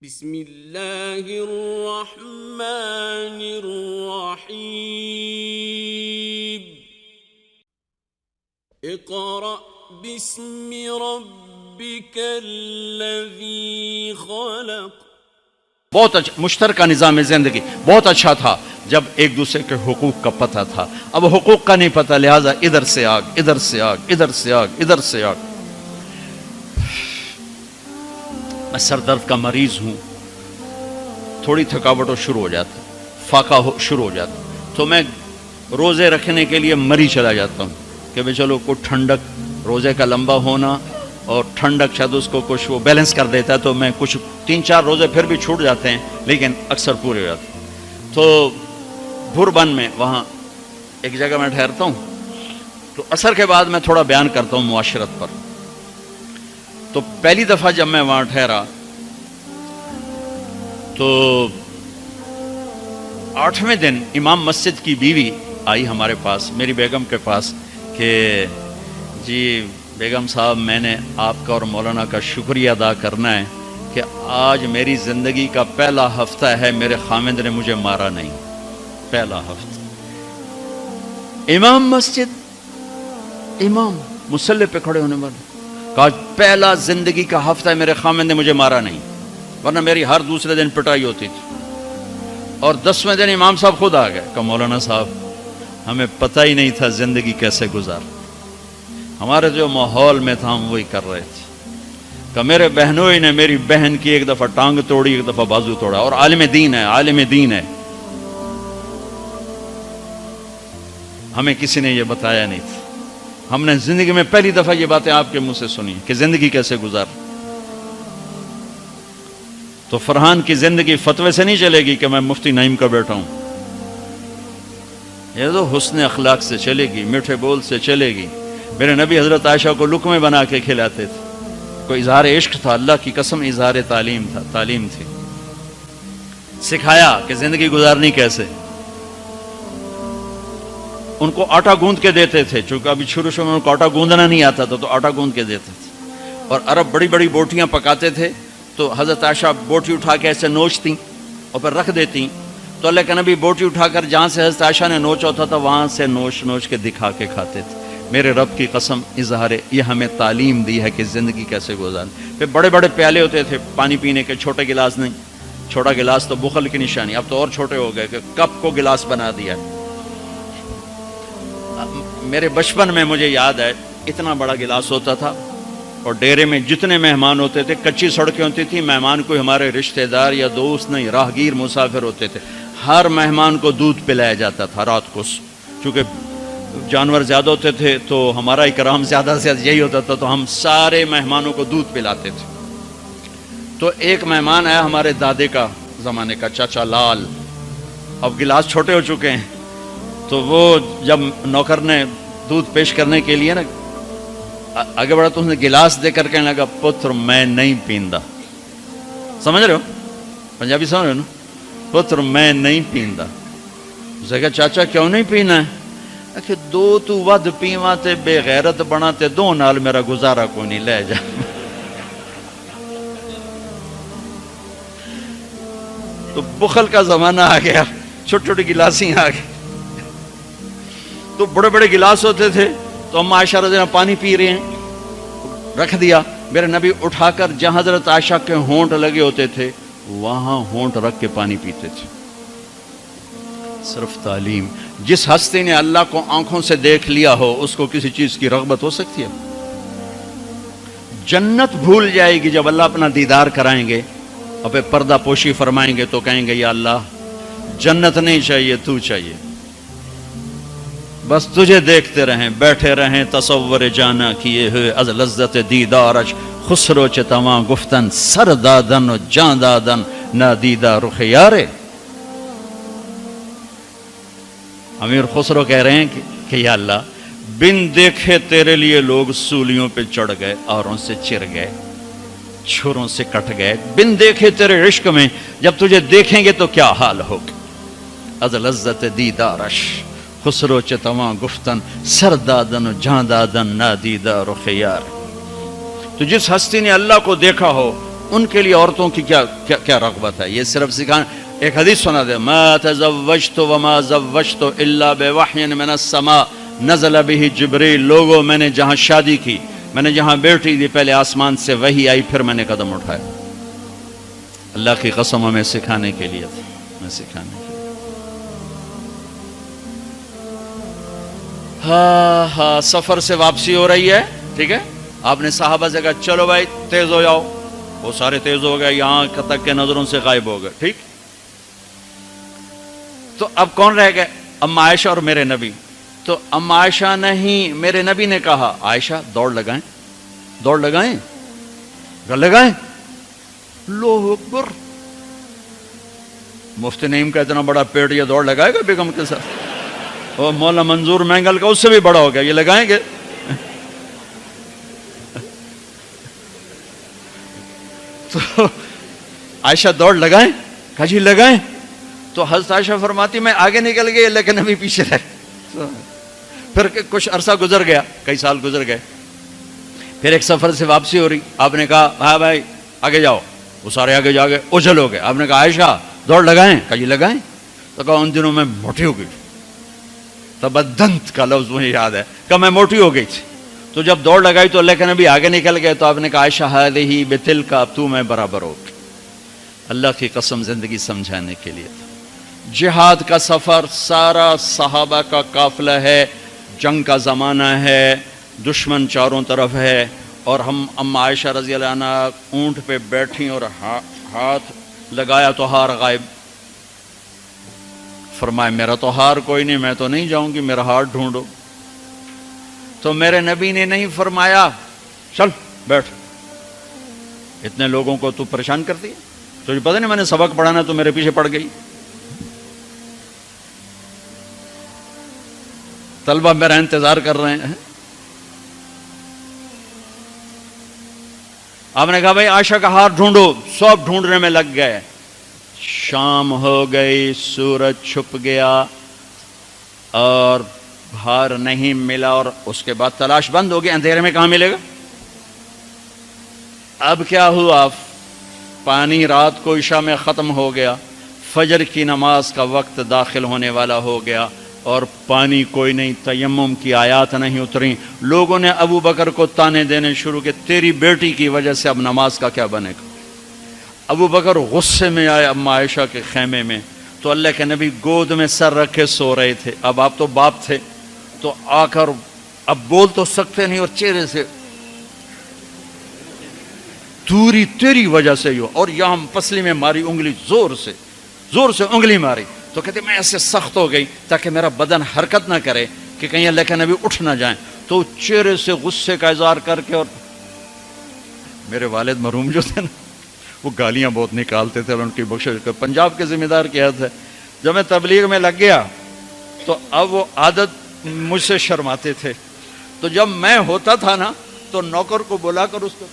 بسم اللہ الرحمن الرحیم اقرأ باسم ربک الذی خلق۔ بہت اچھا مشترکہ نظام زندگی بہت اچھا تھا جب ایک دوسرے کے حقوق کا پتہ تھا۔ اب حقوق کا نہیں پتہ، لہٰذا ادھر سے آگ، ادھر سے آگ، ادھر سے آگ، ادھر سے آگ۔ میں سر درد کا مریض ہوں، تھوڑی تھکاوٹ شروع ہو جاتا، فاقہ شروع ہو جاتا، تو میں روزے رکھنے کے لیے مری چلا جاتا ہوں کہ بھئی چلو کوئی ٹھنڈک، روزے کا لمبا ہونا اور ٹھنڈک شاید اس کو کچھ وہ بیلنس کر دیتا ہے، تو میں کچھ 3-4 روزے پھر بھی چھوٹ جاتے ہیں لیکن اکثر پورے ہو جاتے ہیں۔ تو بھوربن میں وہاں ایک جگہ میں ٹھہرتا ہوں، تو عصر کے بعد میں تھوڑا بیان کرتا ہوں معاشرت پر۔ تو پہلی دفعہ جب میں وہاں ٹھہرا تو 8ویں دن امام مسجد کی بیوی آئی ہمارے پاس، میری بیگم کے پاس، کہ جی بیگم صاحب میں نے آپ کا اور مولانا کا شکریہ ادا کرنا ہے کہ آج میری زندگی کا پہلا ہفتہ ہے میرے خامند نے مجھے مارا نہیں۔ پہلا ہفتہ امام مسجد، امام مصلی پہ کھڑے ہونے والے، کہا پہلا زندگی کا ہفتہ ہے میرے خامند نے مجھے مارا نہیں، ورنہ میری ہر دوسرے دن پٹائی ہوتی تھی۔ اور 10ویں دن امام صاحب خود آ گئے، کہا مولانا صاحب ہمیں پتہ ہی نہیں تھا زندگی کیسے گزار، ہمارے جو ماحول میں تھا ہم وہی کر رہے تھے۔ کہ میرے بہنوئی نے میری بہن کی ایک دفعہ ٹانگ توڑی، ایک دفعہ بازو توڑا، اور عالم دین ہے، عالم دین ہے، ہمیں کسی نے یہ بتایا نہیں تھا۔ ہم نے زندگی میں پہلی دفعہ یہ باتیں آپ کے منہ سے سنی کہ زندگی کیسے گزار۔ تو فرحان کی زندگی فتوے سے نہیں چلے گی کہ میں مفتی نعیم کا بیٹا ہوں، یہ تو حسن اخلاق سے چلے گی، میٹھے بول سے چلے گی۔ میرے نبی حضرت عائشہ کو لقمے بنا کے کھلاتے تھے، کوئی اظہار عشق تھا، اللہ کی قسم اظہار تعلیم تھا، تعلیم تھی، سکھایا کہ زندگی گزارنی کیسے۔ ان کو آٹا گوندھ کے دیتے تھے، چونکہ ابھی شروع میں ان کو آٹا گوندنا نہیں آتا تھا، تو آٹا گوندھ کے دیتے تھے۔ اور عرب بڑی بڑی بوٹیاں پکاتے تھے، تو حضرت عائشہ بوٹی اٹھا کے ایسے نوچتیں اور پھر رکھ دیتیں، تو اللہ کے نبی بوٹی اٹھا کر جہاں سے حضرت عائشہ نے نوچا ہوتا تھا وہاں سے نوچ نوچ کے دکھا کے کھاتے تھے۔ میرے رب کی قسم اظہار یہ ہمیں تعلیم دی ہے کہ زندگی کیسے گزاریں۔ پھر بڑے بڑے پیالے ہوتے تھے پانی پینے کے، چھوٹے گلاس نہیں، چھوٹا گلاس تو بخل کی نشانی، اب تو اور چھوٹے ہو گئے کہ کپ کو گلاس بنا دیا۔ میرے بچپن میں مجھے یاد ہے اتنا بڑا گلاس ہوتا تھا، اور ڈیرے میں جتنے مہمان ہوتے تھے، کچی سڑکیں ہوتی تھیں، مہمان کو ہمارے رشتہ دار یا دوست نہیں، راہگیر مسافر ہوتے تھے، ہر مہمان کو دودھ پلایا جاتا تھا رات کو، چونکہ جانور زیادہ ہوتے تھے تو ہمارا اکرام زیادہ سے زیادہ یہی ہوتا تھا، تو ہم سارے مہمانوں کو دودھ پلاتے تھے۔ تو ایک مہمان آیا ہمارے دادے کا زمانے کا، چاچا لال، اب گلاس چھوٹے ہو چکے ہیں، تو وہ جب نوکر نے دودھ پیش کرنے کے لیے نا آگے بڑھا تو اس نے گلاس دے کر کہنے لگا پتر میں نہیں پیندا۔ سمجھ رہے ہو پنجابی سمجھ رہے ہو نا؟ پتر میں نہیں پیندا۔ اسے کہا چاچا کیوں نہیں پینا ہے؟ کہ دو تو ود پیواں تے بے غیرت بنا تے دو نال میرا گزارا کوئی نہیں، لے جا۔ تو بخل کا زمانہ آ گیا، چھوٹی چھوٹی گلاسیں آ گئی، تو بڑے بڑے گلاس ہوتے تھے، تو ہم عائشہ رضی اللہ پانی پی رہے ہیں، رکھ دیا، میرے نبی اٹھا کر جہاں حضرت عائشہ کے ہونٹ لگے ہوتے تھے وہاں ہونٹ رکھ کے پانی پیتے تھے۔ صرف تعلیم۔ جس ہستی نے اللہ کو آنکھوں سے دیکھ لیا ہو اس کو کسی چیز کی رغبت ہو سکتی ہے؟ جنت بھول جائے گی جب اللہ اپنا دیدار کرائیں گے اور پھر پردہ پوشی فرمائیں گے تو کہیں گے یا اللہ جنت نہیں چاہیے، تو چاہیے، بس تجھے دیکھتے رہیں، بیٹھے رہیں تصور جانا کیے ہوئے از لذت دیدارش، خسرو چتواں گفتن سر دادن و جان دادن نادیدہ رخ یارے۔ امیر خسرو کہہ رہے ہیں کہ یا اللہ بن دیکھے تیرے لیے لوگ سولیوں پہ چڑھ گئے، اوروں سے چر گئے، چھروں سے کٹ گئے، بن دیکھے تیرے عشق میں جب تجھے دیکھیں گے تو کیا حال ہوگا۔ از لذت دیدارش خسرو چتواں گفتن سر دادن و جان دادن نادیدہ رخ یار۔ تو جس ہستی نے اللہ کو دیکھا ہو ان کے لیے عورتوں کی کیا رغبت ہے؟ یہ صرف سکھانا. ایک حدیث سنا دے، ما تزوجت وما زوجت الا بوحی من السماء نزل به جبریل. لوگوں میں نے جہاں شادی کی، میں نے جہاں بیٹی دی، پہلے آسمان سے وحی آئی، پھر میں نے قدم اٹھایا. اللہ کی قسم ہمیں سکھانے کے لیے تھا، ہمیں سکھانے کے لیے. ہاں سفر سے واپسی ہو رہی ہے، ٹھیک ہے. آپ نے صحابہ سے کہا چلو بھائی تیز ہو جاؤ، وہ سارے تیز ہو گئے، یہاں تک کے نظروں سے غائب ہو گئے. ٹھیک، تو اب کون رہ گئے؟ اما عائشہ اور میرے نبی. تو اما عائشہ نہیں، میرے نبی نے کہا عائشہ دوڑ لگائیں، دوڑ لگائیں، لگائیں. اللہ اکبر، مفتی نعیم کا اتنا بڑا پیٹ، یہ دوڑ لگائے گا بیگم کے ساتھ؟ اور مولا منظور مینگل کا اس سے بھی بڑا ہو گیا، یہ لگائیں گے؟ تو عائشہ دوڑ لگائیں، کہا جی لگائیں. تو حضرت عائشہ فرماتی میں آگے نکل گئی لیکن ابھی پیچھے رہ. پھر کچھ عرصہ گزر گیا، کئی سال گزر گئے. پھر ایک سفر سے واپسی ہو رہی، آپ نے کہا ہاں بھائی آگے جاؤ، وہ سارے آگے جا گئے، اجل ہو گئے. آپ نے کہا عائشہ دوڑ لگائیں، کہا جی لگائیں. تو کہا ان دنوں میں موٹی ہو گئی. تبدنت کا لفظ مجھے یاد ہے کہ میں موٹی ہو گئی تھی. تو جب دوڑ لگائی تو لیکن ابھی آگے نکل گئے. تو آپ نے کہا عائشہ ہذہ بتلک، اب تو میں برابر ہو. اللہ کی قسم زندگی سمجھانے کے لیے تھا. جہاد کا سفر سارا صحابہ کا قافلہ ہے، جنگ کا زمانہ ہے، دشمن چاروں طرف ہے، اور ہم اما عائشہ رضی اللہ عنہ اونٹ پہ بیٹھی اور ہاتھ لگایا تو ہار غائب. فرمایا میرا تو ہار کوئی نہیں، میں تو نہیں جاؤں گی، میرا ہار ڈھونڈو. تو میرے نبی نے نہیں فرمایا چل بیٹھ، اتنے لوگوں کو تو پریشان کرتی ہے، تجھے پتہ نہیں میں نے سبق پڑھانا تو میرے پیچھے پڑ گئی. طلبہ میرا انتظار کر رہے ہیں. آپ نے کہا بھائی عائشہ کا ہار ڈھونڈو. سب ڈھونڈنے میں لگ گئے. شام ہو گئی، سورج چھپ گیا اور ہار نہیں ملا، اور اس کے بعد تلاش بند ہو گئی. اندھیرے میں کہاں ملے گا؟ اب کیا ہوا؟ پانی رات کو عشاء میں ختم ہو گیا، فجر کی نماز کا وقت داخل ہونے والا ہو گیا، اور پانی کوئی نہیں، تیمم کی آیات نہیں اتری. لوگوں نے ابو بکر کو تانے دینے شروع کہ تیری بیٹی کی وجہ سے اب نماز کا کیا بنے گا. ابو بکر غصے میں آئے اما عائشہ کے خیمے میں. تو اللہ کے نبی گود میں سر رکھے سو رہے تھے. اب آپ تو باپ تھے، تو آ کر اب بول تو سکتے نہیں، اور چہرے سے دوری تیری وجہ سے ہی ہو، اور یہاں پسلی میں ماری انگلی، زور سے انگلی ماری. تو کہتے میں ایسے سخت ہو گئی تاکہ میرا بدن حرکت نہ کرے کہ کہیں اللہ کے نبی اٹھ نہ جائیں. تو چہرے سے غصے کا اظہار کر کے، اور میرے والد مرحوم جو تھے نا وہ گالیاں بہت نکالتے تھے، ان کی بخشش کر. پنجاب کے ذمہ دار کیا تھے. جب میں تبلیغ میں لگ گیا تو اب وہ عادت مجھ سے شرماتے تھے. تو جب میں ہوتا تھا نا تو نوکر کو بلا کر اس کو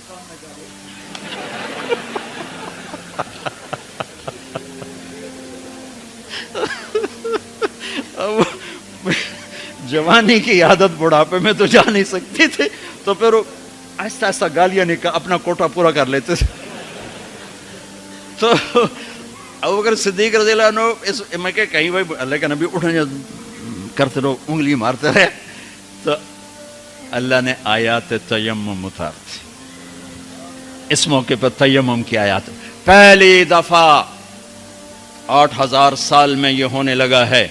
جوانی کی عادت بڑھاپے میں تو جا نہیں سکتی تھی، تو پھر وہ آہستہ آہستہ گالیاں اپنا کوٹا پورا کر لیتے تھے. تو ابوبکر صدیق رضی اللہ عنہ میں کہ کہیں بھائی اللہ کے نبی اٹھنے کرتے رہو، انگلی مارتے رہے. تو اللہ نے آیات تیمم اتار دی. اس موقع پر تیمم کی آیات پہلی دفعہ 8000 سال میں یہ ہونے لگا ہے.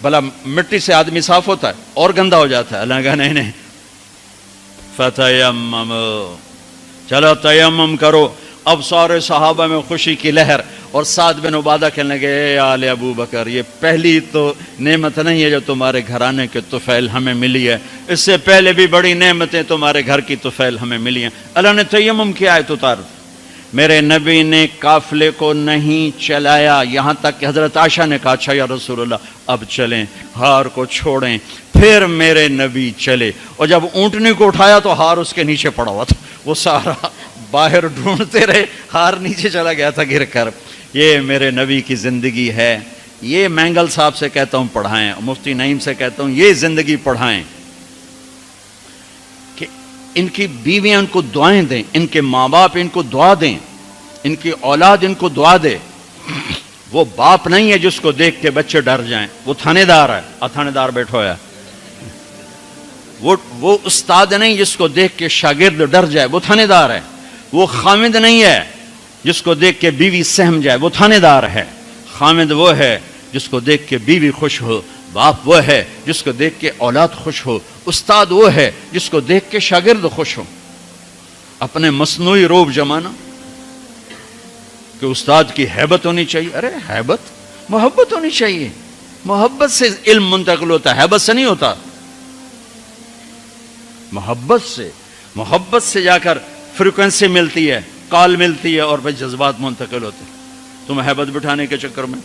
بھلا مٹی سے آدمی صاف ہوتا ہے اور گندا ہو جاتا ہے؟ اللہ کہا نہیں، فتیمم، چلو تیمم کرو. اب سارے صحابہ میں خوشی کی لہر، اور سعد بن عبادہ کہنے لگے اے آل ابو بکر، یہ پہلی تو نعمت نہیں ہے جو تمہارے گھرانے کے طفیل ہمیں ملی ہے، اس سے پہلے بھی بڑی نعمتیں تمہارے گھر کی طفیل ہمیں ملی ہیں. اللہ نے تیمم کی آیت اتار. میرے نبی نے قافلے کو نہیں چلایا، یہاں تک کہ حضرت عائشہ نے کہا اچھا یا رسول اللہ اب چلیں، ہار کو چھوڑیں. پھر میرے نبی چلے، اور جب اونٹنی کو اٹھایا تو ہار اس کے نیچے پڑا ہوا تھا. وہ سارا باہر ڈھونڈتے رہے، ہار نیچے چلا گیا تھا گر کر. یہ میرے نبی کی زندگی ہے. یہ مینگل صاحب سے کہتا ہوں پڑھائیں، مفتی نعیم سے کہتا ہوں یہ زندگی پڑھائیں، کہ ان کی بیویاں ان کو دعائیں دیں، ان کے ماں باپ ان کو دعا دیں ان کی اولاد ان کو دعا دے. وہ باپ نہیں ہے جس کو دیکھ کے بچے ڈر جائیں, وہ تھانے دار ہے, تھانے دار بیٹھا ہوا ہے. وہ استاد نہیں جس کو دیکھ کے شاگرد ڈر جائے, وہ تھانے دار ہے. وہ خامد نہیں ہے جس کو دیکھ کے بیوی سہم جائے, وہ تھانے دار ہے. خامد وہ ہے جس کو دیکھ کے بیوی خوش ہو, باپ وہ ہے جس کو دیکھ کے اولاد خوش ہو, استاد وہ ہے جس کو دیکھ کے شاگرد خوش ہو. اپنے مصنوعی روب جمانا کہ استاد کی ہیبت ہونی چاہیے. ارے ہیبت, محبت ہونی چاہیے. محبت سے علم منتقل ہوتا ہے, ہیبت سے نہیں ہوتا. محبت سے جا کر فریکوینسی ملتی ہے, کال ملتی ہے, اور پھر جذبات منتقل ہوتے ہیں. تم ہیبت بٹھانے کے چکر میں